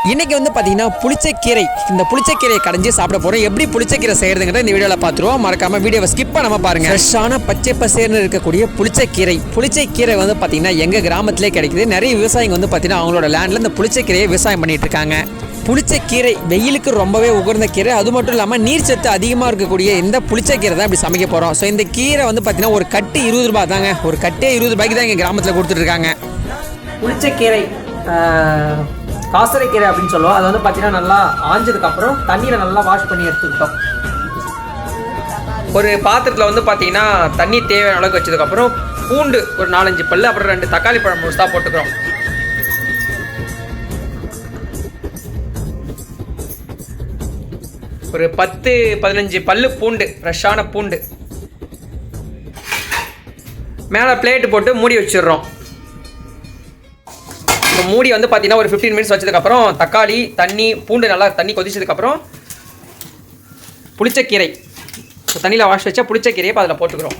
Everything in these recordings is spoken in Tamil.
இன்றைக்கி வந்து பார்த்தீங்கன்னா புளிச்சக்கீரை, இந்த புளிச்சக்கீரையை கடைஞ்சி சாப்பிட போகிறோம். எப்படி புளிச்சக்கீரை செய்கிறதுங்கிறத இந்த வீடியோவில் பார்த்துருவோம். மறக்காமல் வீடியோவை ஸ்கிப் பண்ணாமல் பாருங்கள். ஃப்ரெஷ்ஷான பச்சை பசேர்னு இருக்கக்கூடிய புளிச்சக்கீரை வந்து பார்த்தீங்கன்னா எங்கள் கிராமத்திலே கிடைக்குது. நிறைய விவசாயிங்க வந்து பார்த்தீங்கன்னா அவங்களோட லேண்டில் இந்த புளிச்சக்கீரையை விவசாயம் பண்ணிட்டு இருக்காங்க. புளிச்சக்கீரை வெயிலுக்கு ரொம்பவே உகர்ந்த கீரை. அது மட்டும் இல்லாமல் நீர் சத்து அதிகமாக இருக்கக்கூடிய இந்த புளிச்சக்கீரை தான் இப்படி சமைக்க போகிறோம். ஸோ இந்த கீரை வந்து பார்த்தீங்கன்னா ஒரு கட்டு 20 ரூபா தாங்க. ஒரு கட்டே 20 ரூபாய்க்கு தான் எங்கள் கிராமத்தில் கொடுத்துட்ருக்காங்க. புளிச்சக்கீரை காசரைக்கீரை அப்படின்னு சொல்லுவோம். அது வந்து பார்த்தீங்கன்னா நல்லா ஆஞ்சதுக்கப்புறம் தண்ணியில் நல்லா வாஷ் பண்ணி எடுத்துக்கிட்டோம். ஒரு பாத்திரத்தில் வந்து பார்த்தீங்கன்னா தண்ணி தேவையான அளவுக்கு வச்சதுக்கப்புறம் பூண்டு ஒரு 4-5 பல்லு, அப்புறம் 2 தக்காளி பழம் முழுசாக போட்டுக்கிறோம். ஒரு 10-15 பல்லு பூண்டு, ஃப்ரெஷ்ஷான பூண்டு. மேலே பிளேட்டு போட்டு மூடி வச்சிடுறோம். இப்போ மூடி வந்து பார்த்தீங்கன்னா ஒரு 15 மினிட்ஸ் வச்சதுக்கப்புறம் தக்காளி, தண்ணி, பூண்டு நல்லா தண்ணி கொதிச்சதுக்கப்புறம் புளிச்சக்கீரை, தண்ணியில் வாஷ் வச்சா புளிச்சக்கீரையை இப்போ அதில் போட்டுக்கிறோம்.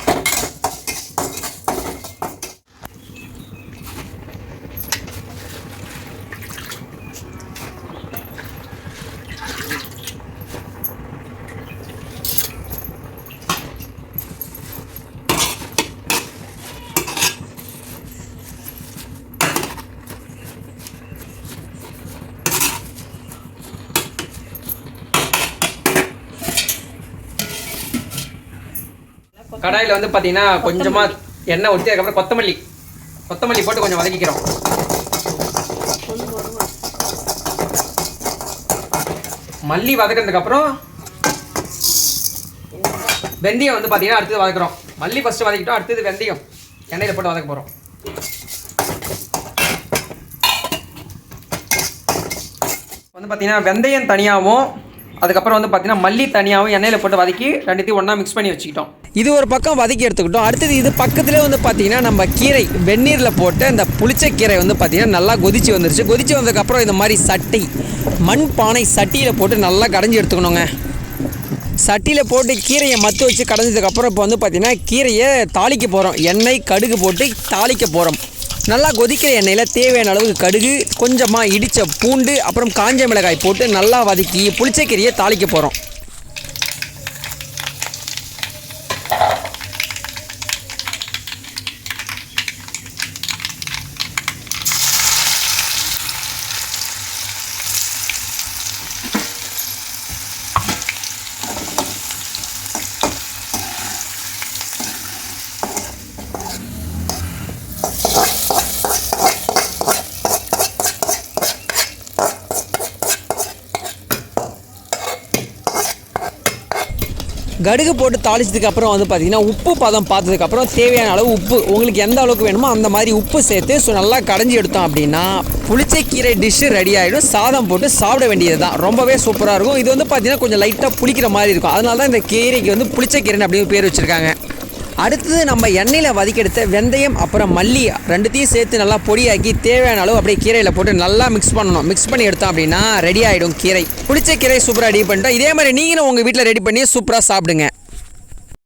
கடாயில் வந்து பார்த்தீங்கன்னா கொஞ்சமாக எண்ணெய் ஊற்றி அதுக்கப்புறம் கொத்தமல்லி போட்டு கொஞ்சம் வதக்கிக்கிறோம். மல்லி வதக்கினதுக்கப்புறம் வெந்தயம் வந்து பார்த்தீங்கன்னா அடுத்தது வதக்குறோம். மல்லி ஃபஸ்ட்டு வதக்கிட்டோம், அடுத்தது வெந்தயம் எண்ணெயில் போட்டு வதக்க போகிறோம். வந்து பார்த்தீங்கன்னா வெந்தயம் தனியாகவும் அதுக்கப்புறம் வந்து பார்த்தீங்கன்னா மல்லி தனியாகவும் எண்ணெயில் போட்டு வதக்கி ரெண்டுத்தையும் ஒன்றா மிக்ஸ் பண்ணி வச்சுக்கிட்டோம். இது ஒரு பக்கம் வதக்கி எடுத்துக்கிட்டோம். அடுத்தது இது பக்கத்துலேயே வந்து பார்த்தீங்கன்னா நம்ம கீரை வெந்நீரில் போட்டு அந்த புளிச்சக்கீரை வந்து பார்த்தீங்கன்னா நல்லா கொதிச்சு வந்துருச்சு. கொதிச்சு வந்ததுக்கப்புறம் இந்த மாதிரி சட்டி, மண் பானை சட்டியில் போட்டு நல்லா கடைஞ்சி எடுத்துக்கணுங்க. சட்டியில் போட்டு கீரையை மத்து வச்சு கடைஞ்சதுக்கப்புறம் இப்போ வந்து பார்த்தீங்கன்னா கீரையை தாளிக்க போகிறோம். எண்ணெய் கடுகு போட்டு தாளிக்க போகிறோம். நல்லா கொதிக்கிற எண்ணெயில் தேவையான அளவுக்கு கடுகு, கொஞ்சமாக இடித்த பூண்டு, அப்புறம் காஞ்ச மிளகாய் போட்டு நல்லா வதக்கி புளிச்சக்கீரையை தாளிக்க போகிறோம். கடுகு போட்டு தாளிச்சதுக்கப்புறம் வந்து பார்த்திங்கன்னா உப்பு பதம் பார்த்ததுக்கப்புறம் தேவையான அளவு உப்பு, உங்களுக்கு எந்த அளவுக்கு வேணுமோ அந்த மாதிரி உப்பு சேர்த்து நல்லா கடைஞ்சி எடுத்தோம் அப்படின்னா புளிச்சக்கீரை டிஷ்ஷு ரெடி ஆகிடும். சாதம் போட்டு சாப்பிட வேண்டியது தான். ரொம்பவே சூப்பராக இருக்கும். இது வந்து பார்த்திங்கன்னா கொஞ்சம் லைட்டாக புளிக்கிற மாதிரி இருக்கும். அதனால தான் இந்த கீரைக்கு வந்து புளிச்சக்கீரைன்னு அப்படின்னு பேர் வச்சுருக்காங்க. அடுத்தது நம்ம எண்ணெயில் வதக்கெடுத்த வெந்தயம் அப்புறம் மல்லி ரெண்டுத்தையும் சேர்த்து நல்லா பொடியாக்கி தேவையான அளவு அப்படியே கீரையில் போட்டு நல்லா மிக்ஸ் பண்ணணும். மிக்ஸ் பண்ணி எடுத்தோம் அப்படின்னா ரெடி ஆகிடும் கீரை. புளிச்சக்கீரை சூப்பராக ரெடி பண்ணிட்டோம். இதே மாதிரி நீங்களும் உங்கள் வீட்டில் ரெடி பண்ணி சூப்பராக சாப்பிடுங்க.